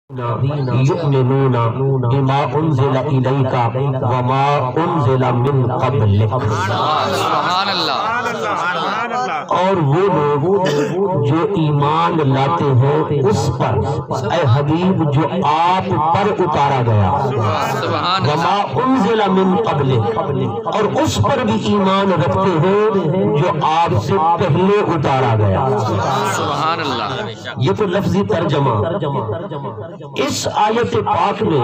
یؤمنون بما انزل الیک وما انزل من قبلک۔ سبحان اللہ۔ اور وہ لوگ جو ایمان لاتے ہیں اس پر اے حبیب جو آپ پر اتارا گیا، وما انزل من قبلک، اور اس پر بھی ایمان رکھتے ہیں جو آپ سے پہلے اتارا گیا۔ سبحان اللہ۔ یہ تو لفظی ترجمہ۔ اس آیت پاک میں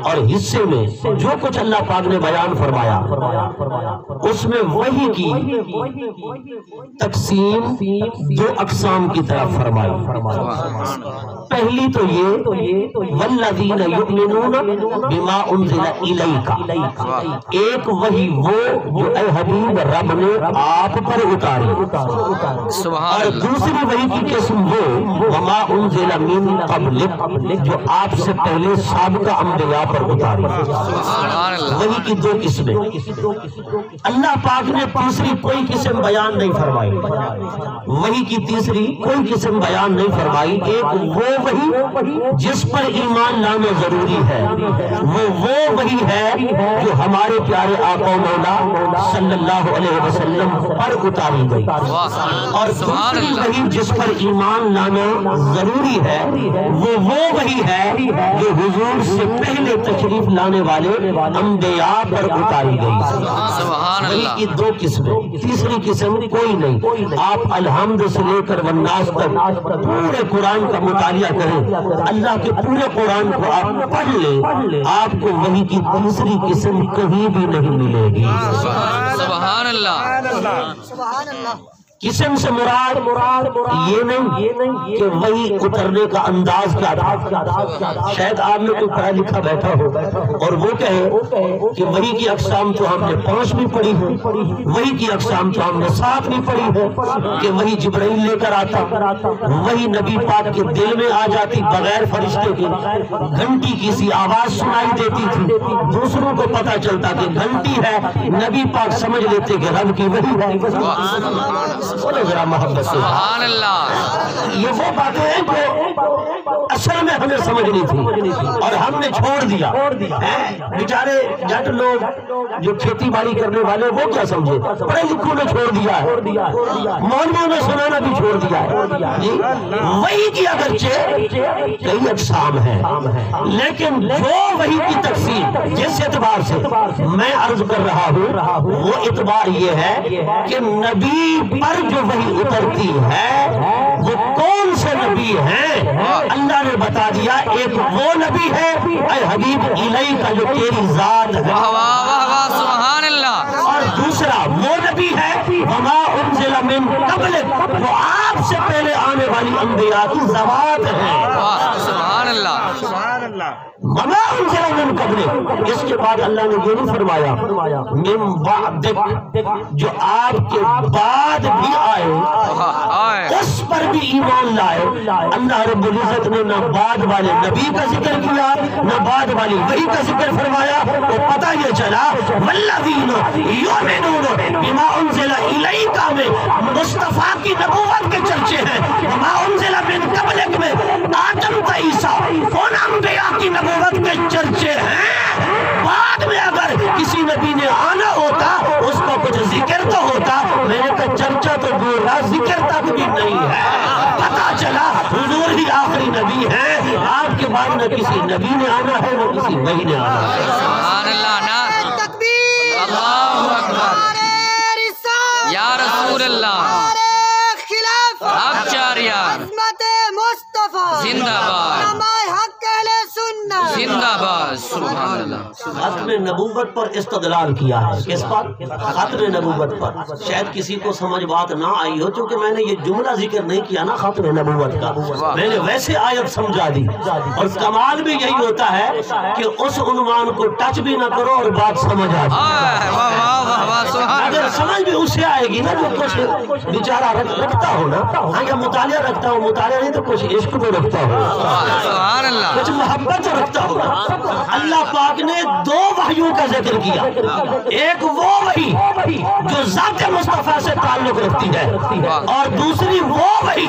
اور حصے میں جو کچھ اللہ پاک نے بیان فرمایا اس میں وحی کی تقسیم دو اقسام کی طرف فرمائی۔ پہلی تو یہ والذین یؤمنون بما انزل الیک، ایک وحی وہ جو اے حبیب رب نے آپ پر اتاری، اور دوسری وحی کی قسم وہ وما انزل من قبلک، جو آپ سے پہلے سابقہ انبیاء پر اتاری۔ وحی کی دو قسمیں۔ اللہ پاک نے تیسری کوئی قسم بیان نہیں فرمائی، وحی کی تیسری کوئی قسم بیان نہیں فرمائی۔ ایک وہ وحی جس پر ایمان لانا ضروری ہے، وہ وحی ہے جو ہمارے پیارے آقا مولا صلی اللہ علیہ وسلم پر اتاری گئی، اور دوسری وحی جس پر ایمان لانا ضروری ہے وہ وحی ہے جو حضور سے پہلے تشریف لانے والے انبیاء پر اتاری گئی۔ وحی کی دو قسمیں، تیسری قسم کوئی نہیں۔ آپ الحمد سے لے کر والناس تک پورے قرآن کا مطالعہ کریں، اللہ کے پورے قرآن کو آپ پڑھ لیں، آپ کو وحی کی تیسری قسم کہیں بھی نہیں ملے گی۔ سبحان اللہ۔ قسم سے مراد یہ نہیں کہ وہی اترنے کا انداز کیا تھا۔ شاید آپ میں کوئی پڑھا لکھا بیٹھا ہو اور وہ کہے کہ وہی کی اقسام تو ہم نے 5 بھی پڑھی ہے، وہی کی اقسام تو ہم نے 7 بھی پڑھی ہے، کہ وہی جبرائیل لے کر آتا، وہی نبی پاک کے دل میں آ جاتی بغیر فرشتے کے، گھنٹی کی سی آواز سنائی دیتی تھی، دوسروں کو پتا چلتا کہ گھنٹی ہے، نبی پاک سمجھ لیتے کہ رب کی وحی ہے۔ بولو ذرا محبت سے سبحان اللہ۔ یہ وہ باتیں ہیں جو اصل میں ہمیں سمجھنی تھی اور ہم نے چھوڑ دیا۔ بیچارے جٹ لوگ جو کھیتی باڑی کرنے والے وہ کیا سمجھے، پڑھے لکھوں نے چھوڑ دیا ہے، مولویوں نے سنانا بھی چھوڑ دیا ہے۔ وہی کی اگرچہ کئی اقسام ہیں، لیکن جو وہی کی تقسیم جس اعتبار سے میں عرض کر رہا ہوں وہ اعتبار یہ ہے کہ نبی پر جو وحی اترتی ہے وہ کون سے نبی ہیں، اللہ نے بتا دیا۔ ایک وہ نبی ہے اے حبیب الیک جو تیری ذات ہے، سبحان اللہ، اور دوسرا وہ نبی ہے وما انزل من قبلک، وہ آپ سے پہلے آنے والی انبیاء کی ذوات ہے۔ سبحان اللہ، سبحان اللہ۔ وما انزل من قبلک، اس کے بعد اللہ نے یہ نہیں فرمایا من بعدک، جو آپ کے بعد بھی آئے اس پر بھی ایمان لائے۔ اللہ رب العزت نے نہ بعد والے نبی کا ذکر کیا نہ بعد والی وحی کا ذکر فرمایا، تو پتہ یہ چلا والذین یؤمنون بما انزل الیک میں مصطفیٰ کی نبوت کے چرچے ہیں، وما انزل من قبلک میں آدم تا عیسیٰ ان انبیاء کی نبوت کے چرچے ہیں۔ بعد میں اگر کسی نبی نے آنا ہوتا اس کو کچھ ذکر تو ہوتا، میں نے کہا چرچا تو دور رہا، ذکر تک بھی نہیں ہے۔ پتا چلا حضور ہی آخری نبی ہے، آپ کے بعد نہ کسی نبی نے آنا ہے نہ کسی وحی نے آنا ہے۔ سبحان اللہ، نا تکبیر، اللہ اکبر، یا رسول اللہ، حق چاریا، عظمت مصطفیٰ، زندہ باد، علماء حق اہل سنت، زندہ باد، سبحان اللہ۔ ختم نبوت پر استدلال کیا ہے، کس پر؟ ختم نبوت پر۔ شاید کسی کو سمجھ بات نہ آئی ہو چونکہ میں نے یہ جملہ ذکر نہیں کیا نا ختم نبوت کا، میں نے ویسے آیت سمجھا دی، اور کمال بھی یہی ہوتا ہے کہ اس عنوان کو ٹچ بھی نہ کرو اور بات سمجھ آ جائے۔ اگر سمجھ بھی اسے آئے گی نا جو کچھ بیچارہ رکھتا ہو نا، ہاں یا مطالعہ رکھتا ہو، مطالعہ نہیں تو کچھ عشق کو رکھتا ہو، سبحان اللہ، کچھ محبت رکھتا ہوگا۔ اللہ پاک نے دو وحیوں کا ذکر کیا، ایک وہ وحی جو ذات مصطفیٰ سے تعلق رکھتی ہے، اور دوسری وہ وحی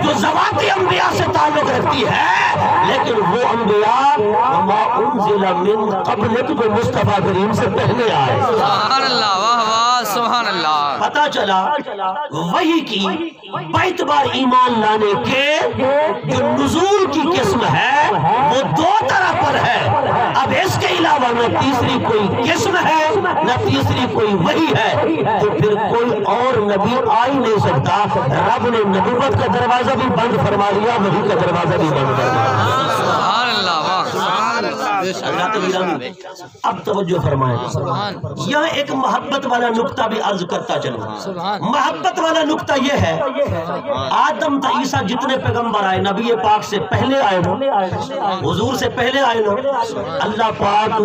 جو ذوات انبیاء سے تعلق رکھتی ہے، لیکن وہ انبیاء وما انزل من قبلک جو مصطفیٰ کریم سے پہلے آئے۔ سبحان اللہ، واہ واہ، سبحان اللہ۔ پتا چلا وحی کی باعتبار ایمان لانے کے جو نزول کی قسم ہے وہ دو طرح پر ہے۔ اب اس کے علاوہ نہ تیسری کوئی قسم ہے نہ تیسری کوئی وحی ہے، تو پھر کوئی اور نبی آ ہی نہیں سکتا۔ رب نے نبوت کا دروازہ بھی بند فرما دیا، وحی کا دروازہ بھی بند فرما دیا۔ سبحان اللہ، واہ۔ اب توجہ فرمائیں، یہاں ایک محبت والا نقطہ بھی عرض کرتا چلوں۔ محبت والا نقطہ یہ ہے، آدم تا عیسیٰ جتنے پیغمبر آئے نبی پاک سے پہلے آئے نا، حضور سے پہلے آئے نا، اللہ پاک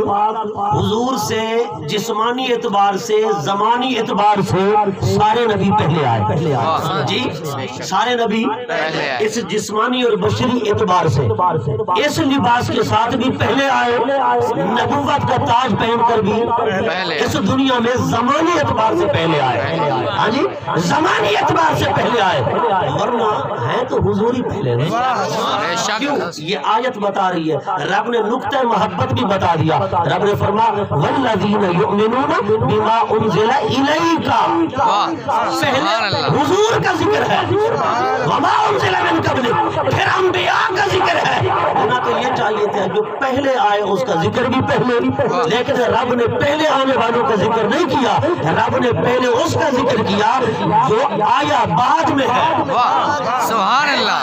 حضور سے جسمانی اعتبار سے زمانی اعتبار سے سارے نبی پہلے آئے، جی سارے نبی اس جسمانی اور بشری اعتبار سے اس لباس کے ساتھ بھی پہلے آئے، نبوت کا تاج پہن کر بھی اس دنیا میں زمانی اعتبار سے پہلے آئے، ہاں جی زمانی اعتبار سے پہلے آئے، ورنہ ہیں تو حضور ہی پہلے نہیں۔ کیوں؟ یہ آیت بتا رہی ہے، رب نے نقطہ محبت بھی بتا دیا۔ رب نے فرمایا والذین یؤمنون بما انزل الیک، پہلے حضور کا ذکر ہے، وما انزل من قبلک، پھر انبیاء کا ذکر ہے۔ ہونا تو یہ چاہیے تھا جو پہلے آئے اس کا ذکر بھی پہلے، لیکن رب نے پہلے آنے والوں کا ذکر نہیں کیا، رب نے پہلے اس کا ذکر کیا جو آیا بعد میں ہے۔ سبحان اللہ،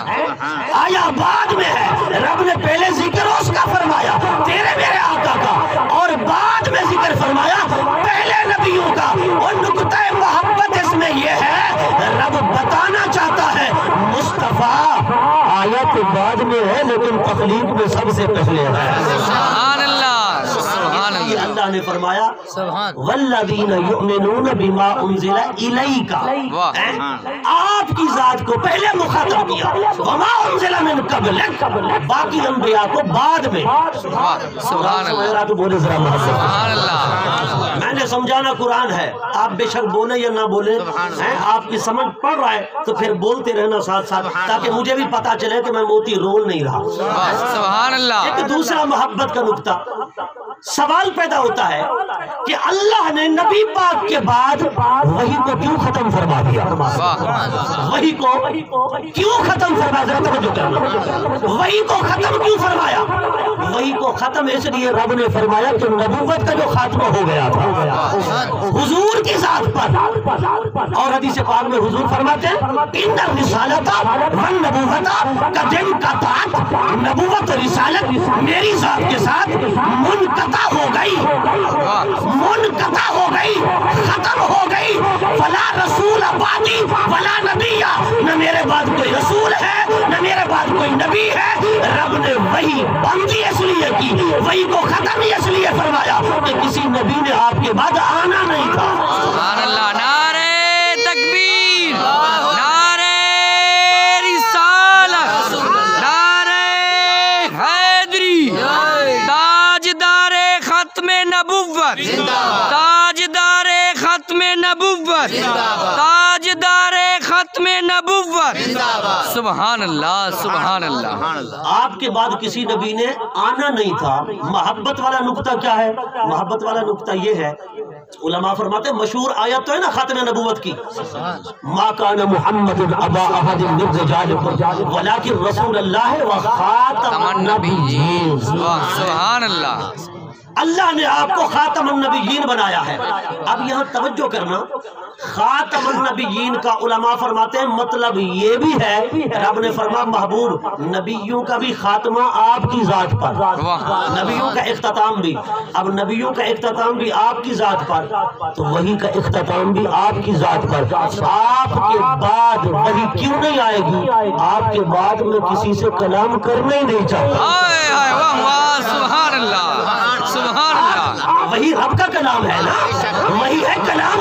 آیا بعد میں ہے، رب نے پہلے ذکر اس کا فرمایا تیرے میرے آقا کا، اور بعد میں ذکر فرمایا پہلے نبیوں کا۔ اور نقطہ محبت اس میں یہ ہے، رب بتانا چاہتا ہے مصطفیٰ آیا تو بعد میں ہے لیکن تخلیق میں سب سے پہلے ہے۔ سبحان اللہ، سبحان یہ اللہ، اللہ نے فرمایا سبحان والذین یؤمنون بما انزل الیک، آپ کی ذات کو پہلے مخاطب کیا، وما انزل من قبلک، باقی انبیاء کو بعد میں۔ سبحان اللہ، تو بولے ذرا محبت۔ سبحان اللہ، میں نے سمجھانا قرآن ہے، آپ بے شک بولے یا نہ بولے، آپ کی سمجھ پڑ رہا ہے تو پھر بولتے رہنا ساتھ ساتھ، تاکہ مجھے بھی پتا چلے کہ میں موتی رول نہیں رہا۔ سبحان اللہ۔ ایک دوسرا محبت کا نقطہ، سوال پیدا ہوتا ہے کہ اللہ نے نبی پاک کے بعد وحی کو کیوں ختم فرما دیا؟ وحی کو کیوں ختم فرما دیا؟ توجہ کرنا، وحی کو ختم کیوں فرمایا؟ وحی کو ختم اس لیے رب نے فرمایا کہ نبوت کا جو خاتمہ ہو گیا تھا حضور کی ذات پر، اور حدیث پاک میں حضور فرماتے ہیں ان الرسالۃ والنبوۃ قد انقطعت، نبوت اور رسالت میری ذات کے ساتھ منقطع ہو گئی، منقطع ہو گئی، ختم ہو گئی۔ فلا رسول بعدی ولا نبی، نہ میرے بعد کوئی رسول ہے نہ میرے بعد کوئی نبی ہے۔ رب نے وحی بندی اس لیے کی، وحی کو ختم ہی اس لیے فرمایا کہ کسی نبی نے آپ کے بعد آنا نہیں تھا۔ سبحان اللہ، نعرہ تکبیر، نعرہ رسالت، نعرہ حیدری، تاجدار ختم نبوت، تاجدار ختم نبوت، تاجدار ختم نبوت۔ سبحان اللہ، سبحان اللہ۔ آپ کے بعد کسی نبی نے آنا نہیں تھا۔ محبت والا نقطہ کیا ہے؟ محبت والا نقطہ یہ ہے، علماء فرماتے ہیں مشہور آیت تو ہے نا ختم نبوت کی، ما کان محمد ابا احد من رجالکم ولکن رسول اللہ و خاتم النبیین۔ سبحان اللہ، اللہ نے آپ کو خاتم النبیین بنایا ہے۔ اب یہاں توجہ کرنا، خاتم النبیین کا علماء فرماتے ہیں مطلب یہ بھی ہے، رب نے فرمایا محبوب نبیوں کا بھی خاتمہ آپ کی ذات پر، نبیوں کا اختتام بھی، اب نبیوں کا اختتام بھی آپ کی ذات پر، تو وحی کا اختتام بھی آپ کی ذات پر۔ آپ کے بعد وحی کیوں نہیں آئے گی؟ آپ کے بعد میں کسی سے کلام کرنا ہی نہیں چاہتا۔ سبحان اللہ، سبحان اللہ۔ وہی رب کا کلام ہے نا، وہی ہے کلام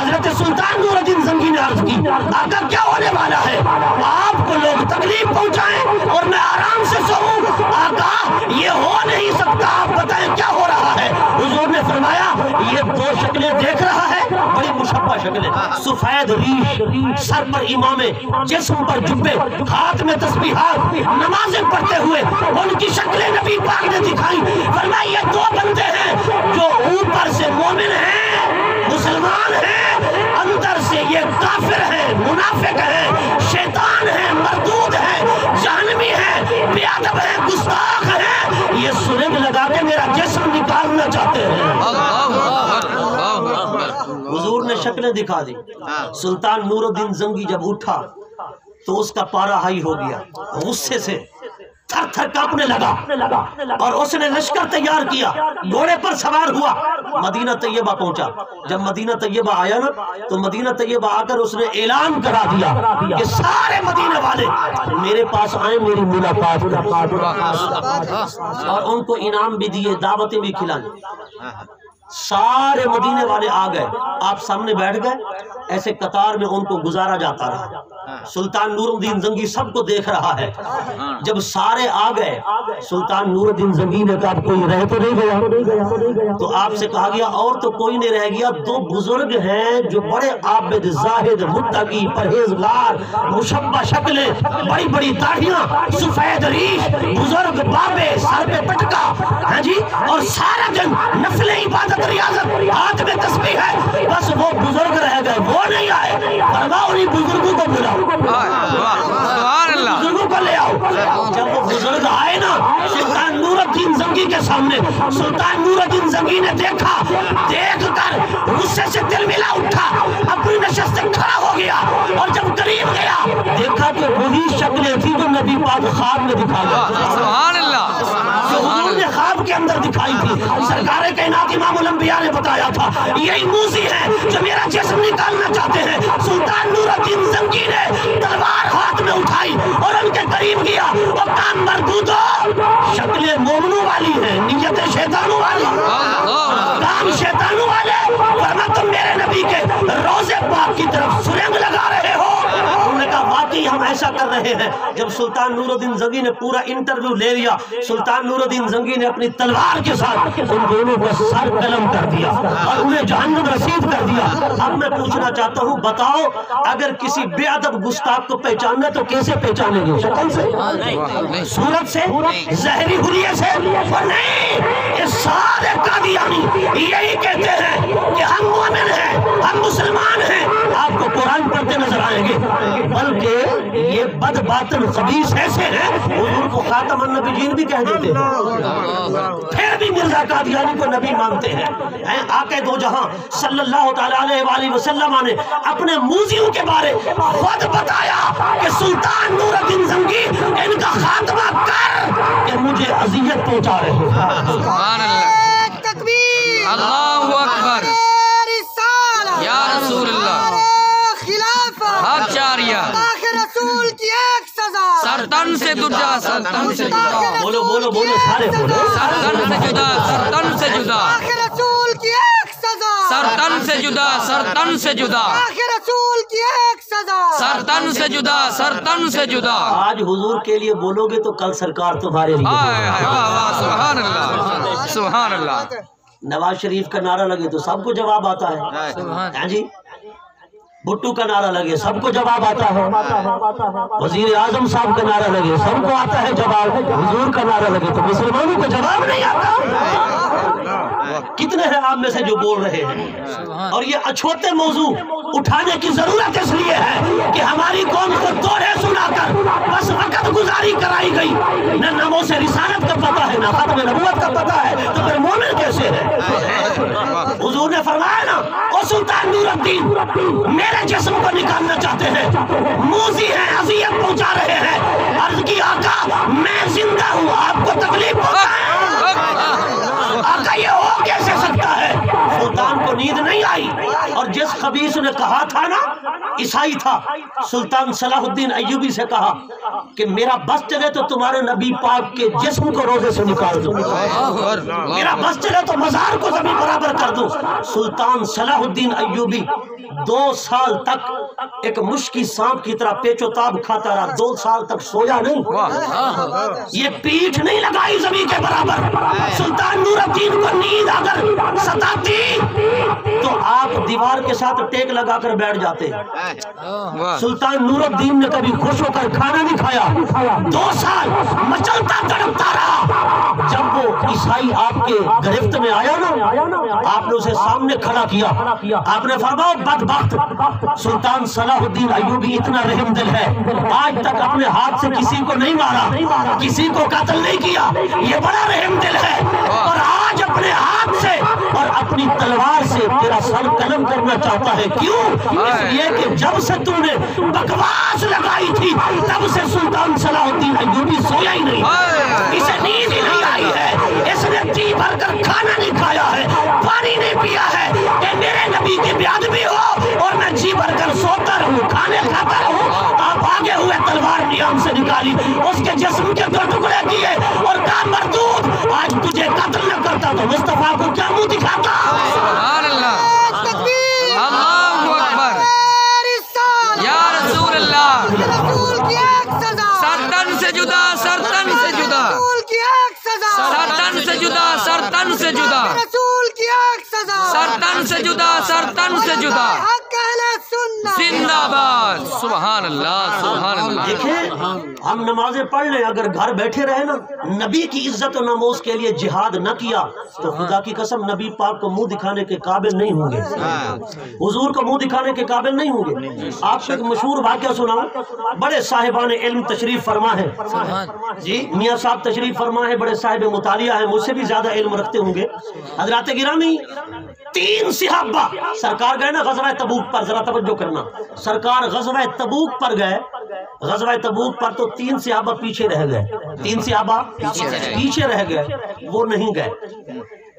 حضرت سلطان نور الدین زنگی نے عرض کی آقا کیا ہونے والا ہے؟ آپ کو لوگ تکلیف پہنچائیں اور میں آرام سے سوؤں؟ آقا یہ ہو نہیں سکتا، آپ بتائیں کیا ہو رہا ہے؟ حضور نے فرمایا یہ دو شکلیں دیکھ رہا ہے، بڑی مشبہ شکلیں، سفید ریش، سر پر امامے، جسم پر جبے، ہاتھ میں تسبیحات، نمازیں پڑھتے ہوئے ان کی شکلیں نبی پاک نے دکھائی۔ فرمایا یہ دو بندے ہیں جو اوپر سے مومن ہیں، مسلمان ہیں، اندر سے یہ کافر ہیں، منافق ہیں، شیطان ہیں، مردود ہیں، جہنمی ہیں، بے ادب ہیں، گستاخ ہیں، یہ سرنگ لگا کے میرا جسم نکالنا چاہتے ہیں۔ حضور نے شکلیں دکھا دی۔ سلطان نور الدین زنگی جب اٹھا تو اس کا پارا ہائی ہو گیا، غصے سے تھر تھر کانپنے لگا، اور اس نے لشکر تیار کیا، گھوڑے پر سوار ہوا، مدینہ طیبہ پہنچا۔ جب مدینہ طیبہ آیا نا تو مدینہ طیبہ آ کر اس نے اعلان کرا دیا کہ سارے مدینہ والے میرے پاس آئیں میری ملاقات اور ان کو انعام بھی دیے، دعوتیں بھی کھلائیں۔ سارے مدینے والے آ گئے، آپ سامنے بیٹھ گئے، ایسے قطار میں ان کو گزارا جاتا رہا۔ سلطان نور الدین زنگی سب کو دیکھ رہا ہے۔ جب سارے آ گئے سلطان نور الدین زنگی نے کہا کوئی رہ تو نہیں گیا؟ تو آپ سے کہا گیا اور تو کوئی نہیں رہ گیا، دو بزرگ ہیں جو بڑے عابد، زاہد، متقی، پرہیزگار، مشبہ شکلیں، بڑی بڑی داڑھیاں، سفید ریش، بزرگ بابے، سر پہ پٹکا، ہاں جی، اور سارا دن نفل عبادت ریاضت، ہاتھ میں تسبیح ہے، بس وہ بزرگ رہ گئے، وہ نہیں آئے۔ فرمایا انہیں بزرگوں کو بلاؤ، بزرگوں کو لے آؤ۔ جب وہ بزرگ آئے نا سلطان نور الدین زنگی کے سامنے، سلطان نور الدین زنگی نے دیکھا، دیکھ کر غصے سے دل ملا اٹھا، اپنی نشست سے کھڑا ہو گیا، اور جب قریب گیا دیکھا کہ وہی شکلیں تھی جو نبی پاک خواب میں دکھایا، سبحان اللہ، جو حضور نے خواب کے اندر دکھائی تھی۔ سرکار کائنات امام الانبیاء نے بتایا تھا یہی موذی ہے جو میرا جسم نکالنا چاہتے ہیں۔ سلطان نور الدین زنگی نے تلوار ہاتھ میں اٹھائی اور ان کے قریب گیا، وہ کام مردودو، شکلیں مومنوں والی ہیں، نیتیں شیطانوں والی، کام شیطانوں والے، ورنہ تم میرے نبی کے روزے پاک کی طرف سرنگ لگا رہے ہو۔ انہوں نے کہا واقعی ہم ایسا کر رہے ہیں۔ جب سلطان نور الدین زنگی نے پورا انٹرویو لے لیا، سلطان نور الدین زنگی نے اپنی تلوار کے ساتھ ان دونوں کا سر قلم کر دیا اور انہیں جہنم رسید کر دیا۔ اب میں پوچھنا چاہتا ہوں بتاؤ اگر کسی بے ادب گستاخ کو پہچاننا تو کیسے پہچانیں گے؟ شکل سے، صورت سے، ظاہری حلیے سے؟ اور نہیں، یہ سارے قادیانی یہی کہتے ہیں کہ ہم مومن ہیں، ہم مسلمان ہیں، آپ کو قرآن پڑھتے نظر آئیں گے، بلکہ یہ بد باطن خبیث ایسے ہیں حضور کو خاتم النبیین بھی کہہ دیتے ہیں، پھر بھی مرزا قادیانی کو نبی مانتے ہیں۔ آقا دو جہاں صلی اللہ تعالیٰ علیہ وآلہ وسلم نے اپنے موذیوں کے بارے خود بتایا کہ سلطان نور الدین زنگی ان کا خاتمہ کر کہ مجھے اذیت پہنچا رہے ہیں۔ سبحان اللہ، تکبیر، اللہ اکبر، رسالہ، یا رسول اللہ، خلافت، حق جاریہ، آخر رسول کی ایک سزا، سرتن سے جدا، سرتن سے جدا، بولو بولو بولو سارے بولو، سرتن سے جدا، سرتن سے جدا، آخر رسول کی ایک سزا، سرتن سے جدا، سرتن سے جدا، آخر رسول کی ایک سزا، سرتن سے جدا، سرتن سے جدا۔ آج حضور کے لیے بولو گے تو کل سرکار تمہارے لیے۔ ہائے ہائے، واہ واہ، سبحان اللہ، سبحان اللہ، نواز شریف کا نعرہ لگے تو سب کو جواب آتا ہے، سبحان ہاں جی، بھٹو کا نعرہ لگے سب کو جواب آتا ہے، وزیر اعظم صاحب کا نعرہ لگے سب کو آتا ہے جواب، حضور کا نعرہ لگے تو مسلمانوں کو جواب نہیں آتا۔ کتنے ہیں آپ میں سے جو بول رہے ہیں؟ اور یہ اچھوتے موضوع اٹھانے کی ضرورت اس لیے ہے کہ ہماری قوم کو دوہے سنا کر بس وقت گزاری کرائی گئی، نہ ناموں سے رسالت کا پتہ ہے، نہ ختم نبوت کا پتہ ہے، تو پھر مومن کیسے ہے؟ حضور نے فرمایا نا او سلطان نور الدین میرے جسم کو نکالنا چاہتے ہیں، موذی ہیں، اذیت پہنچا رہے ہیں۔ عرض کی آقا میں زندہ ہوں، آپ کو تکلیف پہنچائیں؟ آقا یہ ہو کیسے سکتا ہے؟ سلطان کو نیند نہیں آئی اور جس خبیث حدیث نے کہا تھا نا، عیسائی تھا، سلطان صلاح الدین ایوبی سے کہا کہ میرا بس چلے تو تمہارے نبی پاک کے جسم کو روزے سے نکال دوں، میرا بس چلے تو مزار کو زمین برابر کر دوں۔ سلطان صلاح الدین ایوبی 2 سال تک ایک مشکی سانپ کی طرح پیچ و تاب کھاتا رہا، 2 سال تک سویا نہیں، یہ پیٹھ نہیں لگائی زمین کے برابر۔ سلطان نور الدین کو نیند اگر ستاتی تو آپ دیوار کے ساتھ ٹیک لگا کر بیٹھ جاتے۔ سلطان نور الدین نے کبھی خوش ہو کر کھانا نہیں کھایا، 2 سال مچلتا تڑپتا رہا۔ جب وہ عیسائی آپ کے گرفت میں آیا نا، آپ نے اسے سامنے کھڑا کیا، آپ نے فرمایا بدبخت، سلطان صلاح الدین ایوبی اتنا رحم دل ہے، آج تک اپنے ہاتھ سے کسی کو نہیں مارا، کسی کو قتل نہیں کیا، یہ بڑا رحم دل ہے، اور آج اپنے ہاتھ سے اور اپنی تلوار سے تیرا سر قلم کرنا چاہتا ہے۔ کیوں؟ اس لیے کہ جب سے تو نے بکواس لگائی تھی تب سے سلطان صلاح الدین ایوبی سویا ہی نہیں، اسے نیند ہی نہیں آئی ہے، اس نے جی بھر کر کھانا نہیں کھایا ہے، پانی نہیں پیا ہے کہ میرے نبی کی بیادبی ہو اور میں جی بھر کر سوتا رہوں، کھانے کھاتا رہوں۔ آپ آگے ہوئے تلوار نیام سے نکالی، اس کے جسم کے 2 ٹکڑے کیے اور کہا مردود، آج تجھے قتل نہ کرتا تو مصطفیٰ کو کیا منہ دکھاتا؟ سبحان اللہ، اللہ اکبر، یا رسول اللہ، رسول کی ایک سزا، سرتن سے جدا، سرتن سے جدا، رسول کی ایک سزا، سرتن سے جدا، سرتن سے جدا، رسول کی ایک سزا، سرتن سے جدا، سرتن سے جدا، حق اہل سنت زندہ باد، سبحان اللہ، سبحان اللہ۔ دیکھیں ہم نمازیں پڑھ لیں، اگر گھر بیٹھے رہے نا، نبی کی عزت و ناموس کے لیے جہاد نہ کیا تو خدا کی قسم نبی پاک کو منہ دکھانے کے قابل نہیں ہوں گے، حضور کو منہ دکھانے کے قابل نہیں ہوں گے۔ آپ کو ایک مشہور واقعہ سناؤں، بڑے صاحبان علم تشریف فرما ہے، جی میاں صاحب تشریف فرما ہے، بڑے صاحب مطالعہ ہیں، مجھ سے بھی زیادہ علم رکھتے ہوں گے۔ حضرات گرامی، 3 صحابہ سرکار گئے نا غزوہ تبوک پر، ذرا توجہ کرنا، سرکار غزوہ تبوک پر گئے، غزوہ تبوک پر تو 3 صحابہ پیچھے رہ گئے، 3 صحابہ پیچھے رہ گئے، وہ نہیں گئے۔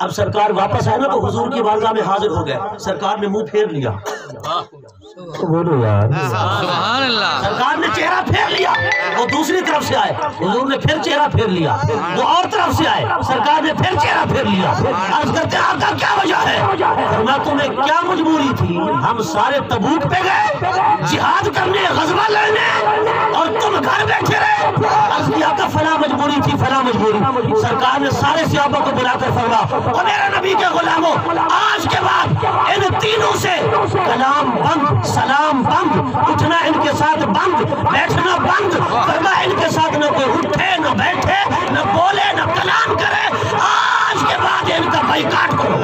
اب سرکار واپس آئے نا تو حضور کی بارگاہ میں حاضر ہو گئے، سرکار نے منہ پھیر لیا، سبحان اللہ، سرکار نے چہرہ پھیر لیا، وہ دوسری طرف سے آئے، حضور نے پھر چہرہ پھیر لیا، وہ اور طرف سے آئے، سرکار نے پھر چہرہ پھیر لیا۔ عرض کرتے ہیں آقا کیا وجہ ہے؟ فرمایا تمہیں کیا مجبوری تھی؟ ہم سارے تبوک پہ گئے جہاد کرنے، غزوہ لڑنے، اور تم گھر بیٹھے رہے۔ عرض کیا آقا فلاں مجبوری تھی، فلاں مجبوری۔ سرکار نے سارے صحابہ کو بلا کر فرمایا اور میرے نبی کے غلاموں، آج کے بعد ان تینوں سے کلام بند، سلام بند، اٹھنا ان کے ساتھ بند، بیٹھنا بند، فرمایا ان کے ساتھ نہ کوئی اٹھے نہ بیٹھے نہ بولے نہ کلام کرے، آج کے بعد ان کا بائیکاٹ کرو۔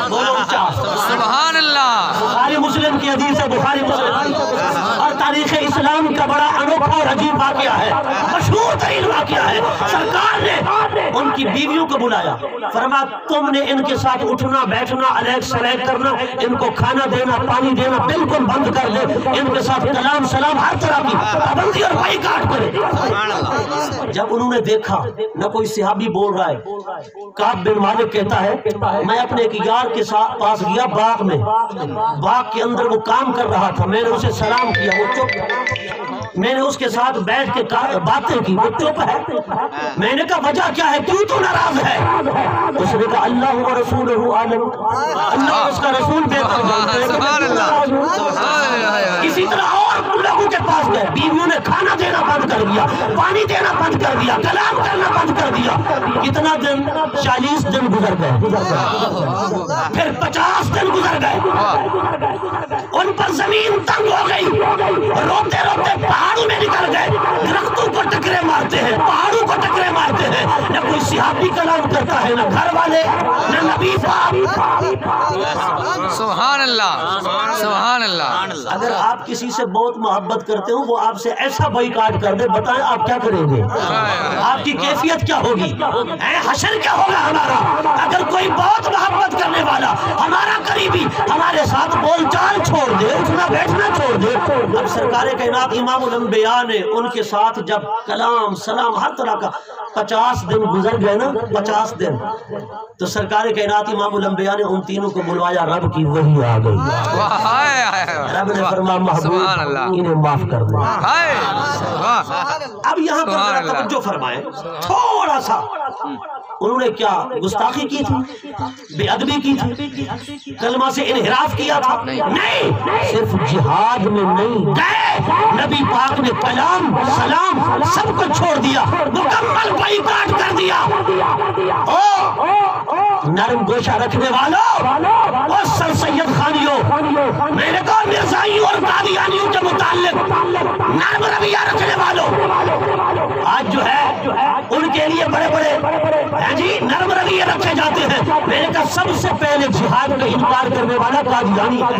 بولو اونچا سبحان اللہ، بخاری مسلم کی حدیث ہے، بخاری مسلم، اور تاریخ اسلام کا بڑا انوکھا اور عجیب واقعہ ہے، مشہور ترین واقعہ ہے۔ سرکار نے ان کی بیویوں کو بلایا، فرمایا تم نے ان کے ساتھ اٹھنا بیٹھنا علیک سلیک کرنا، ان کو کھانا دینا پانی دینا بالکل بند کر دے، ان کے ساتھ کلام سلام ہر طرح کی پابندی اور بائیکاٹ کرے۔ جب انہوں نے دیکھا نہ کوئی صحابی بول رہا ہے، کعب بن مالک کہتا ہے میں اپنے ایک یار کے ساتھ پاس گیا باغ میں، باغ کے اندر وہ کام کر رہا تھا، میں نے اسے سلام کیا، وہ چپ، میں نے اس کے ساتھ بیٹھ کے باتیں کی، وہ چپ ہے، میں نے کہا وجہ کیا ہے، کیوں تو ناراض ہے؟ اس نے کہا اللہ و رسولہ عالم، اللہ اور اس کا رسول بہتر جانتے ہیں۔ سبحان اللہ، اسی طرح اور لوگوں کے پاس گئے، بیویوں نے کھانا دینا بند کر دیا، پانی دینا بند کر دیا، کلام کرنا بند کر دیا۔ کتنا دن؟ 40 دن گزر گئے، پھر 50 دن گزر گئے، ان پر زمین تنگ ہو گئی، روتے روتے پہاڑوں میں نکل گئے، درختوں کو ٹکرے مارتے ہیں، پہاڑوں کو ٹکرے مارتے ہیں، نہ کوئی صحابی کلام کرتا ہے، نہ گھر والے، نہ نبی پاک۔ سبحان اللہ، سبحان اللہ۔ اگر آپ کسی سے بہت محبت کرتے ہو، وہ آپ سے ایسا بائیکاٹ کر دے، بتائیں آپ کیا کریں گے؟ آپ کی کیفیت کیا ہوگی؟ حشر کیا ہوگا ہمارا؟ اگر کوئی بہت محبت کرنے والا ہمارا قریبی ہمارے ساتھ بول چال چھوڑ دے، اٹھنا بیٹھنا چھوڑ دے۔ اب سرکار کائنات امام الانبیاء نے ان کے ساتھ جب کلام سلام ہر طرح کا 50 دن گزر گئے نا، 50 دن، تو سرکار کائنات امام الانبیاء نے ان تینوں کو بلوایا، رب کی وحی آ گئی۔ رب نے فرمایا محبوب انہیں معاف کر دو۔ اب یہاں پر ذرا توجہ فرمائیں، تھوڑا سا انہوں نے کیا گستاخی کی تھی، بے ادبی کی تھی، کلمہ سے انحراف کیا تھا؟ نہیں، صرف جہاد میں نہیں گئے، نبی پاک نے کلام سلام سب کو چھوڑ دیا، مکمل بائیکاٹ کر دیا۔ او نرم گوشہ رکھنے والوں اور سر سید خانیوں، میں نے کہا مرزائیوں اور قادیانیوں کے متعلق نرم رویہ رکھنے والوں، آج جو ہے ان کے لیے بڑے بڑے جی نرم رویے رکھے جاتے ہیں۔ میں نے کہا سب سے پہلے جہاد کا انکار کرنے والا قادیانی ہے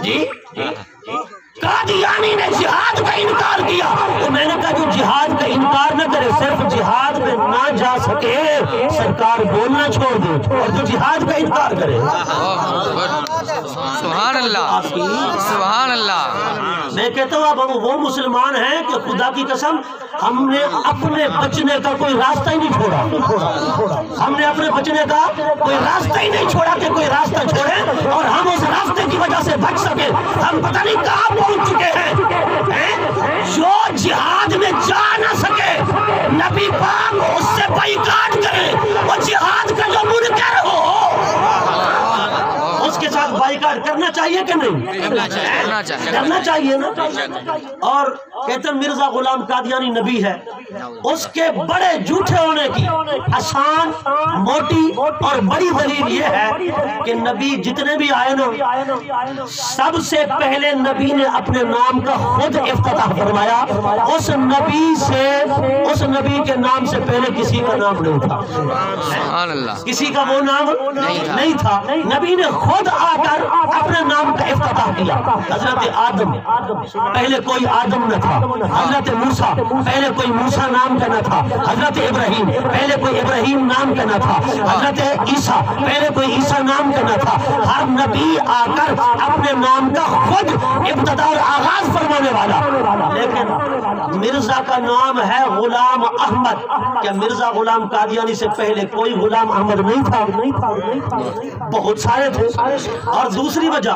جی، قادیانی نے جہاد کا انکار کیا۔ تو میں نے کہا جو جہاد کا انکار نہ کرے، صرف جہاد میں نہ جا سکے، سرکار بولنا چھوڑ دے، اور جو جہاد کا انکار کرے سبحان اللہ سبحان اللہ۔ میں کہتا ہوں اب وہ مسلمان ہیں کہ خدا کی قسم ہم نے اپنے بچنے کا کوئی راستہ ہی نہیں چھوڑا، ہم نے اپنے بچنے کا کوئی راستہ ہی نہیں چھوڑا کہ کوئی راستہ چھوڑے اور ہم اس راستے کی وجہ سے بچ سکے۔ ہم پتہ نہیں کہاں پہنچ چکے ہیں، جو جہاد میں جا نہ سکے نبی پاک اس سے بائیکاٹ کرے، وہ جہاد کا جو منکر ہو اس کے ساتھ بائیکاٹ کرنا چاہیے کہ نہیں؟ کرنا چاہیے نا۔ اور کہتے ہیں مرزا غلام قادیانی نبی ہے، اس کے بڑے جھوٹے ہونے کی آسان موٹی اور بڑی دلیل یہ ہے کہ نبی جتنے بھی آئے نا، سب سے پہلے نبی نے اپنے نام کا خود افتتاح فرمایا۔ اس نبی کے نام سے پہلے کسی کا نام نہیں تھا، کسی کا وہ نام نہیں تھا۔ نبی نے خود آ کر اپنے نام کا افتتاح کیا۔ حضرت آدم پہلے کوئی آدم نہ تھا، حضرت موسیٰ پہلے کوئی موسیٰ نام کا نہ تھا، حضرت ابراہیم پہلے کوئی ابراہیم نام کا نہ تھا، حضرت عیسیٰ پہلے کوئی عیسیٰ نام کا نہ تھا۔ ہر نبی آ کر اپنے نام کا خود ابتدا اور آغاز فرمانے والا۔ لیکن مرزا کا نام ہے غلام احمد، کیا مرزا غلام قادیانی سے پہلے کوئی غلام احمد نہیں تھا؟ بہت سارے تھے۔ اور دوسری وجہ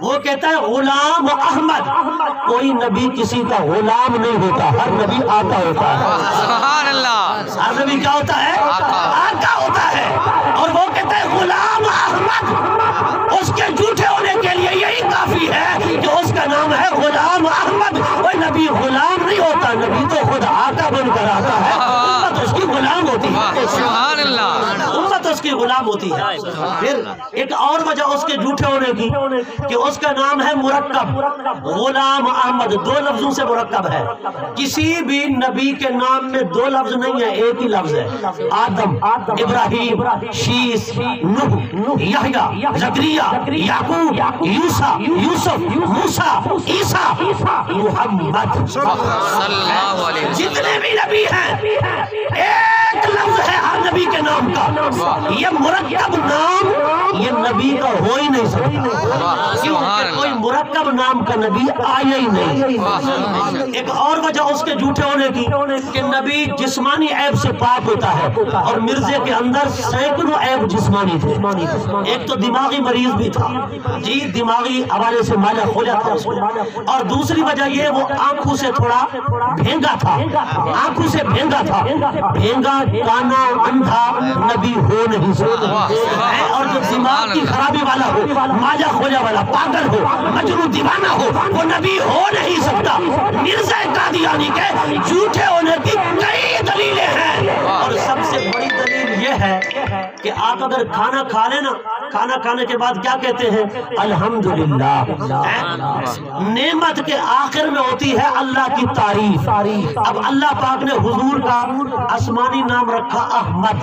وہ کہتا ہے غلام احمد، کوئی نبی کسی کا غلام نہیں ہوتا، ہر نبی آقا ہوتا ہے۔ سبحان اللہ۔ ہر نبی کیا ہوتا ہے؟ آقا ہوتا ہے۔ اور وہ کہتا ہے غلام احمد، اس کے جھوٹے ہونے کے لیے یہی کافی ہے کہ اس کا نام ہے غلام احمد۔ وہ نبی غلام نہیں ہوتا، نبی تو خود آقا بن کر آتا ہے، امت اس کی غلام ہوتی ہے۔ سبحان اللہ۔ امت اس کی غلام ہوتی ہے۔ پھر ایک اور وجہ اس کے جھوٹے ہونے کی کہ اس کا نام ہے مرکب، غلام احمد دو لفظوں سے مرکب ہے۔ کسی بھی نبی کے نام میں دو لفظ نہیں ہے، ایک ہی لفظ ہے۔ آدم، ابراہیم، شیس، نوح، یحییٰ، زکریا، یعقوب، یوسف، موسیٰ، عیسیٰ، محمد، جتنے بھی نبی ہیں ایک لفظ ہے ہر نبی کے نام کا۔ یہ مرکب نام یہ نبی کا ہو ہی نہیں سکتا، کیونکہ کوئی مرکب نام کا نبی آیا ہی نہیں۔ ایک اور وجہ اس کے جھوٹے ہونے کی کہ نبی جسمانی عیب سے پاک ہوتا ہے، اور مرزے کے اندر سینکڑوں عیب جسمانی تھے۔ ایک تو دماغی مریض بھی تھا جی، دماغی حوالے سے مالا کھولا تھا اس کو، اور دوسری وجہ یہ وہ آنکھوں سے تھوڑا بھینگا تھا، آنکھوں سے بھینگا تھا۔ بھینگا کانا اندھا نبی ہو نہیں سکتا، اور جو دماغ کی خرابی والا ہو، ماجا کھوجا والا، پاگل ہو، مجنون دیوانہ ہو، وہ نبی ہو نہیں سکتا۔ مرزا قادیانی کے جھوٹے ہونے کی کئی دلیلیں ہیں، اور سب سے بڑی دلیل یہ ہے کہ آپ اگر کھانا کھا لیں نا، کھانا کھانے کے بعد کیا کہتے ہیں؟ الحمدللہ۔ نعمت کے آخر میں ہوتی ہے اللہ کی تعریف۔ اب اللہ پاک نے حضور کا آسمانی نام رکھا احمد،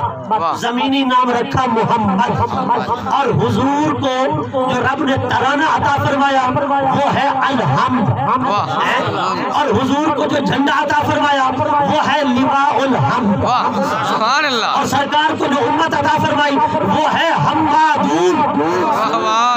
زمینی نام رکھا محمد، اور حضور کو جو رب نے ترانہ عطا فرمایا وہ ہے الحمد، اور حضور کو جو جھنڈا عطا فرمایا وہ ہے لواء الحمد، سبحان اللہ۔ اور سرکار کو جو امت عطا فرمائی وہ ہے حماد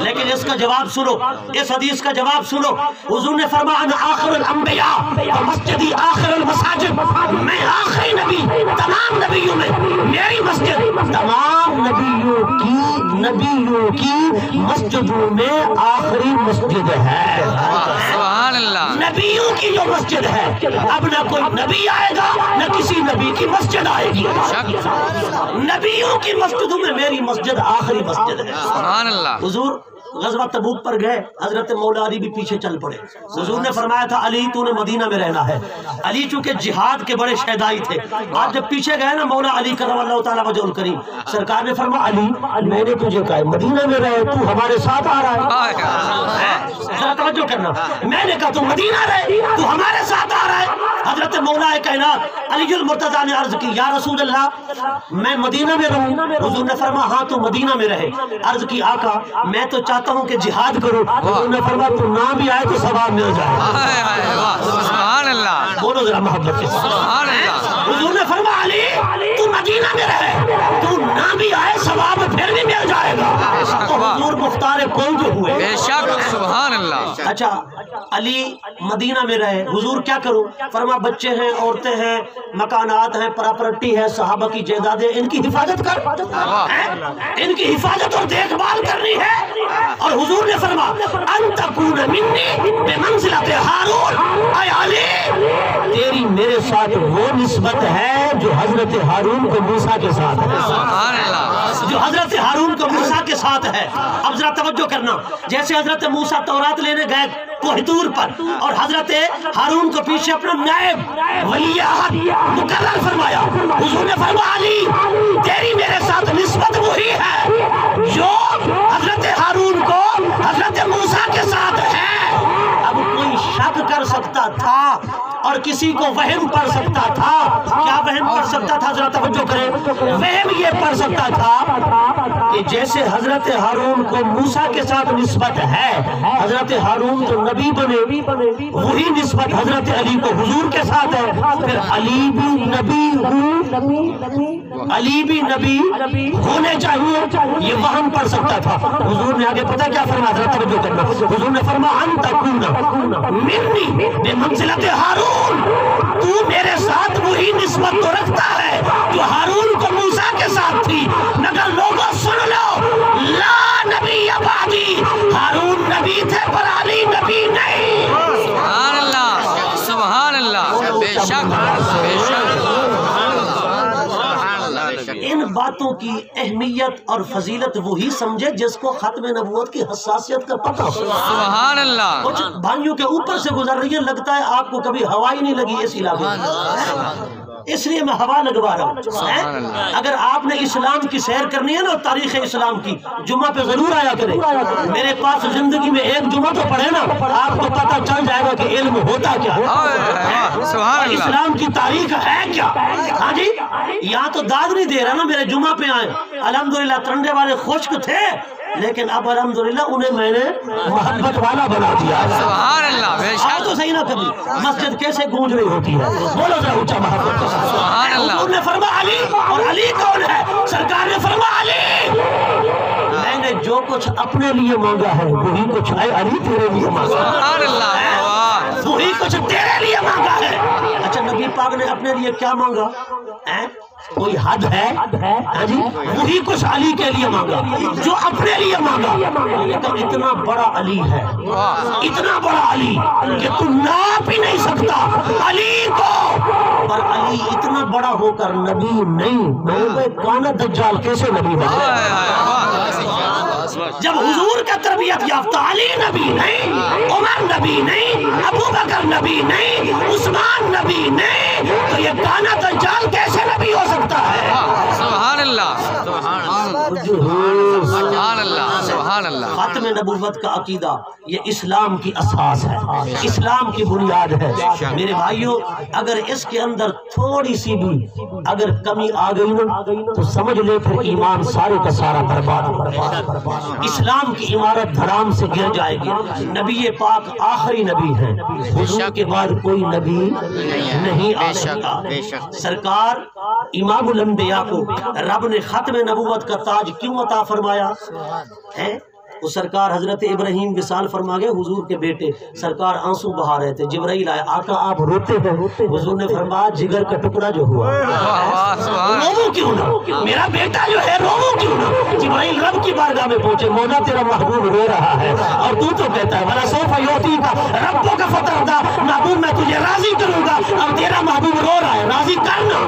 لیکن اس کا جواب سنو، اس حدیث کا جواب سنو۔ حضور نے فرمایا انا آخر الانبیاء ومسجدی آخر المساجد، میں آخری نبی تمام نبیوں میں، میری مسجد تمام نبیوں کی مسجدوں میں آخری مسجد ہے۔ سبحان اللہ، نبیوں کی جو مسجد ہے، اب نہ کوئی نبی آئے گا نہ کسی نبی کی مسجد آئے گی، نبیوں کی مسجدوں میں میری مسجد آخری مسجد ہے۔ سبحان اللہ۔ حضور غزوہ تبوک پر گئے، حضرت مولا علی بھی پیچھے چل پڑے۔ حضور نے فرمایا تھا علی تو نے مدینہ میں رہنا ہے۔ علی چونکہ جہاد کے بڑے شہدائی تھے، آپ جب پیچھے گئے نا مولا علی کرم اللہ تعالیٰ وجہ الکریم، سرکار نے فرمایا علی میں نے تجھے کہا مدینہ میں رہے، تو ہمارے ساتھ آ رہا ہے، ذرا توجہ کرنا، میں نے کہا تو مدینہ رہے تو ہمارے ساتھ آ رہا ہے۔ حضرت مولا کائنات علی المرتضیٰ نے عرض کی یا رسول اللہ میں مدینہ میں رہوں؟ حضور نے فرمایا ہاں تو مدینہ میں رہے۔ عرض کی آقا میں تو چاہتا ہوں کہ جہاد کرو۔ حضور نے فرمایا تو نہ بھی آئے تو ثواب مل جائے۔ سبحان اللہ، بولو ذرا محبت سے سبحان اللہ۔ حضور نے فرمایا علی تو مدینہ میں رہے، تو نہ بھی آئے ثواب پھر بھی مل جائے گا۔ تو حضور مختار کون جو ہوئے، بے شک، سبحان اللہ۔ اچھا علی مدینہ میں رہے، حضور کیا کروں؟ فرما بچے ہیں، عورتیں ہیں، مکانات ہیں، پراپرٹی ہے، صحابہ کی جائیدادیں، ان کی حفاظت کر، ان کی حفاظت اور دیکھ بھال کرنی ہے۔ اور حضور نے فرما ان تکون منی بمنزلۃ ہارون، اے علی تیری میرے ساتھ وہ نسبت ہے جو حضرت ہارون کو موسیٰ کے ساتھ ہے، سبحان اللہ، جو حضرت ہارون کو موسیٰ کے ساتھ ہے۔ اب ذرا توجہ کرنا، جیسے حضرت موسیٰ تورات لینے گئے کوہ طور پر اور حضرت ہارون کو پیچھے اپنا نائب ولی عہد مقرر فرمایا، حضور نے فرمایا علی تیری میرے ساتھ نسبت وہی ہے جو حضرت ہارون کو حضرت موسیٰ کے ساتھ ہے۔ اب کوئی شک کر سکتا تھا اور کسی کو وہم پڑ سکتا تھا، کیا وہم پڑ سکتا تھا؟ ذرا توجہ کریں، وہم یہ پڑ سکتا تھا کہ جیسے حضرت ہارون کو موسیٰ کے ساتھ نسبت ہے، حضرت ہارون تو نبی بنے، وہی نسبت حضرت علی کو حضور کے ساتھ ہے، پھر علی بھی نبی ہونے چاہیے، یہ وہم پڑ سکتا تھا۔ حضور نے آگے پتہ کیا فرمایا؟ ذرا توجہ کرنا، حضور نے فرمایا ان تکون منی بمنزلۃ ہارون، تو میرے ساتھ وہی نسبت تو رکھتا ہے جو ہارون کو موسیٰ کے ساتھ تھی، مگر لوگوں سن لو لا نبی بعدی، ہارون نبی تھے پر علی نبی نہیں۔ سبحان اللہ، سبحان اللہ، بے شک، بے شک۔ ان باتوں کی اہمیت اور فضیلت وہی سمجھے جس کو ختم نبوت کی حساسیت کا پتہ ہو۔ سبحان اللہ، کچھ بھائیوں کے اوپر سے گزر رہی ہے، لگتا ہے آپ کو کبھی ہوا ہی نہیں لگی اس علاقے میں، اس لیے میں ہوا لگوا رہا ہوں۔ اگر آپ نے اسلام کی سیر کرنی ہے نا، تاریخ اسلام کی، جمعہ پہ ضرور آیا کریں۔ میرے پاس زندگی میں ایک جمعہ تو پڑھے نا، آپ کو پتہ چل جائے گا کہ علم ہوتا کیا ہے، سبحان اللہ، اسلام کی تاریخ ہے کیا۔ ہاں جی، یہاں تو داد نہیں دے رہا نا، میرے جمعہ پہ آئے الحمدللہ، ترنڈے والے خشک تھے لیکن اب الحمدللہ انہیں میں نے محبت والا بنا دیا۔ سبحان اللہ، بے شک، تو صحیح نہ کبھی مسجد کیسے گونج رہی ہوتی ہے، بولو ذرا اونچا محبت کے ساتھ۔ سبحان اللہ۔ حضور نے فرمایا علی، اور علی کون ہے؟ سرکار نے فرمایا علی میں نے جو کچھ اپنے لیے مانگا ہے وہی کچھ ہے علی تیرے لیے مانگا ہے، سبحان اللہ، وہی کچھ تیرے لیے مانگا ہے۔ اچھا نبی پاک نے اپنے لیے کیا مانگا؟ کوئی حد ہے؟ ہاں جی، وہی کچھ علی کے لیے مانگا جو اپنے لیے مانگا۔ لیکن اتنا بڑا علی ہے، اتنا بڑا علی کہ تو ناپ ہی نہیں سکتا علی کو، پر علی اتنا بڑا ہو کر نبی نہیں، میں کانا دجال کیسے نبی بنا؟ جب حضور کا تربیت یافتہ علی نبی نہیں، عمر نبی نہیں، ابو بکر نبی نہیں، عثمان نبی نہیں، تو یہ کانا دجال کیسے نبی ہو سکتا ہے؟ سبحان اللہ، سبحان اللہ، سبحان اللہ۔ ختم نبوت کا عقیدہ یہ اسلام کی اساس ہے، اسلام کی بنیاد ہے۔ میرے بھائیوں، اگر اس کے اندر تھوڑی سی بھی اگر کمی آ گئی نا تو سمجھ لے پھر ایمان سارے کا سارا برباد، اسلام کی عمارت دھڑام سے گر جائے گی۔ نبی پاک آخری نبی ہیں، حضور کے بعد کوئی نبی نہیں آ سکتا۔ سرکار امام الانبیاء کو رب نے ختم نبوت کا تاج کیوں عطا فرمایا ہے؟ وہ سرکار حضرت ابراہیم وصال فرما گئے، حضور کے بیٹے سرکار آنسو بہا رہے تھے، جبرائیل آئے، آقا آپ روتے ہیں؟ حضور نے فرمایا جگر کا ٹکڑا جو ہوا رو کیوں نہ، میرا بیٹا جو ہے رو کیوں نہ۔ جبرائیل رب کی بارگاہ میں پہنچے، مولا تیرا محبوب رو رہا ہے اور تو کہتا ہے وَلَا سَوْفَ يُعْطِيكَ رَبُّكَ فَتَرْضَىٰ، محبوب میں تجھے راضی کروں گا، اب تیرا محبوب رو رہا ہے، راضی کرنا۔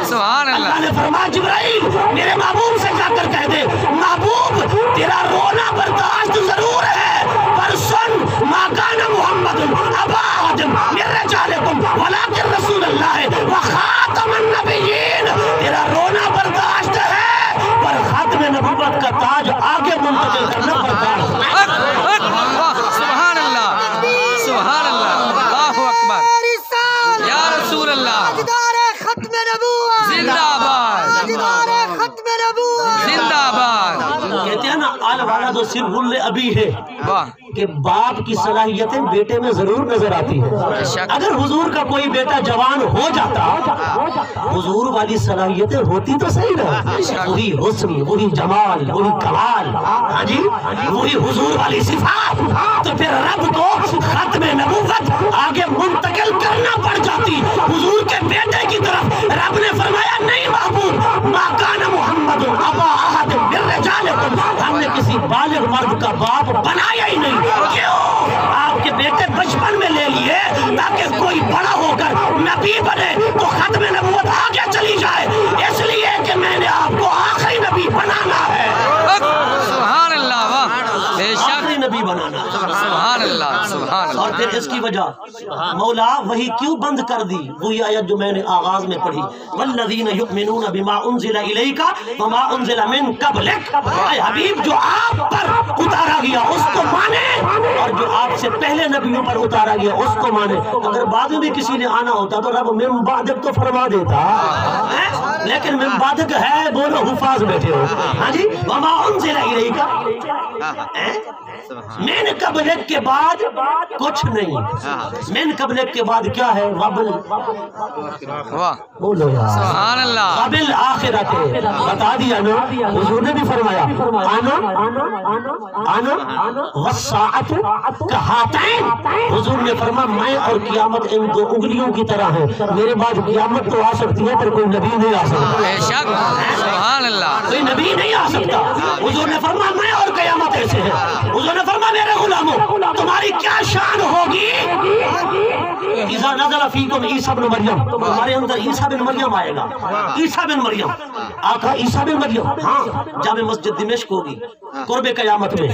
سبحان اللہ اللہ نے فرمایا جبرائیل میرے محبوب سے جا کر کہہ دے، محبوب تیرا رونا برداشت ضرور ہے، پر سن ما کان محمد ابا احد من رجالکم ولکن رسول اللہ وخاتم النبیین، تیرا رونا برداشت ہے پر ختم نبوت کا تاج آگے منتقل کرنا پڑتا ہے۔ سبحان اللہ سبحان اللہ، اللہ اکبر یا رسول اللہ، تاجدار ختم نبوت، زندہ باد تاجدار ختم نبوت، زندہ باد۔ کہتے ہیں نا الولد سر ابی ہے، واہ کہ باپ کی صلاحیتیں بیٹے میں ضرور نظر آتی ہیں۔ اگر حضور کا کوئی بیٹا جوان ہو جاتا، حضور والی صلاحیتیں ہوتی تو صحیح نا، وہی حسن، وہی جمال، وہی کمال، ہاں جی وہی حضور والی صفات، تو پھر رب کو ختم نبوت آگے منتقل کرنا پڑ جاتی۔ حضور کے بیٹے کی طرف رب نے فرمایا نہیں محبوب، ما کان محمد ابا احد من رجالکم، ہم نے کسی بالغ مرد کا باپ بنایا ہی نہیں۔ کیوں؟ آپ کے بیٹے بچپن میں لے لیے تاکہ کوئی بڑا ہو کر نبی بنے تو ختم نبوت آگے چلی جائے، اس لیے کہ میں نے آپ کو آخری نبی بنانا ہے، سبحان اللہ، واہ بے شک، آخری نبی بنانا ہے۔ سبحان اللہ سبحان اور اللہ۔ پھر اس کی وجہ مولا وہی کیوں بند کر دی؟ وہی آیت جو میں نے آغاز میں پڑھی، والذین یؤمنون بما انزل الیک وما انزل من قبلک، اے حبیب جو آپ پر اتارا گیا اس کو مانے، اور جو آپ سے پہلے نبیوں پر اتارا گیا اس کو مانے۔ اگر بعد میں بھی کسی نے آنا ہوتا تو رب من بعدک تو فرما دیتا، لیکن من بعدک ہے بولو حفاظ بیٹھے ہو، ہاں جی وما انزل الیک، من قبلک کے بعد کچھ نہیں، من قبلک کے بعد کیا ہے؟ وبل، واہ بولو یار سبحان اللہ، قبل آخرت، بتا دیا نا، حضور نے بھی فرمایا انا والساعۃ کہاتین، حضور نے فرمایا میں اور قیامت ان دو انگلیوں کی طرح ہے، میرے بعد قیامت تو آ سکتی ہے پر کوئی نبی نہیں آ سکتا، بے شک سبحان اللہ، کوئی نبی نہیں آ سکتا۔ حضور نے فرمایا میں اور قیامت ایسے ہے۔ حضور نے فرمایا میرے غلاموں تمہاری کیا شان ہوگی؟ اذا نزل فیکم عیسیٰ بن مریم، تمہارے اندر عیسیٰ بن مریم آئے گا، عیسیٰ بن مریم، آقا عیسیٰ بن مریم، ہاں جامع مسجد دمشق ہوگی قرب قیامت میں،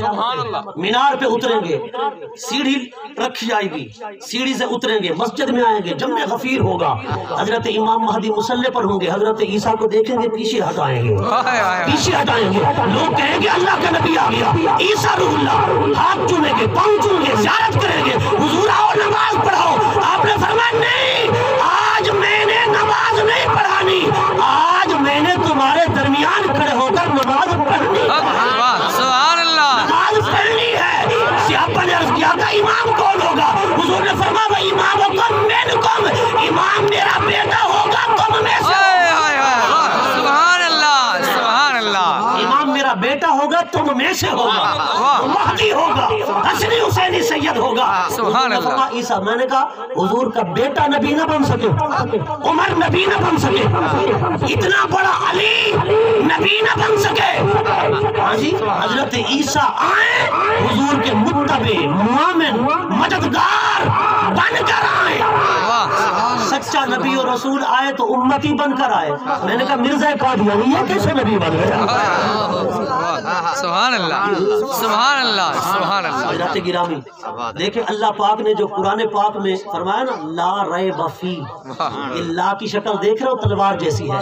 مینار پہ اتریں گے، سیڑھی رکھی جائے گی، سیڑھی سے اتریں گے، مسجد میں آئیں گے، جمع غفیر ہوگا، حضرت امام مہدی مصلی پر ہوں گے، حضرت عیسیٰ کو دیکھیں گے پیچھے ہٹائیں گے، پیچھے ہٹائیں گے، لوگ کہیں گے اللہ کا نبی آ گیا، عیسیٰ روح اللہ، ہاتھ چومیں گے، پاؤں چومیں گے، زیارت کریں گے، حضور آؤ نماز پڑھاؤ۔ آپ نے فرمایا نہیں، آج میں نے نماز نہیں پڑھانی، آج میں نے تمہارے درمیان کھڑے ہو کر نماز پڑھنی ہے، سبحان اللہ، نماز پڑھنی ہے۔ صحابہ نے عرض کیا تھا امام کون ہوگا؟ حضور نے فرمایا امامکم منکم، امام میرا بیٹا ہوگا تم میں سے، سبحان اللہ سبحان اللہ، امام میرا بیٹا ہوگا تم میں سے ہوگا، مہدی ہوگا، حسنی حسینی سید ہوگا۔ سبحان اللہ۔ عیسیٰ، میں نے کہا حضور کا بیٹا نبی نہ بن سکے، عمر نبی نہ بن سکے، اتنا بڑا علی نبی نہ بن سکے، ہاں جی حضرت عیسیٰ آئے حضور کے متبع مومن مددگار بن کر آئے، سچا نبی اور رسول آئے تو امتی بن کر آئے۔ میں نے کہا مرزا قادیانی یہ کیسے نبی بن گیا؟ سبحان اللہ سبحان اللہ سبحان اللہ۔ حضرت گرامی دیکھیں اللہ پاک نے جو قرآن پاک میں فرمایا نا لا ریب فی، اللہ کی شکل دیکھ رہے ہو تلوار جیسی ہے،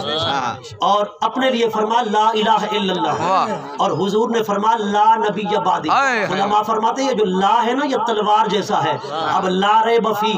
اور اپنے لیے فرمایا لا الہ الا اللہ، اور حضور نے فرمایا لا نبی بعدی۔ علماء فرماتے ہیں یہ جو لا ہے نا یہ تلوار جیسا ہے، اب لا ریب فی،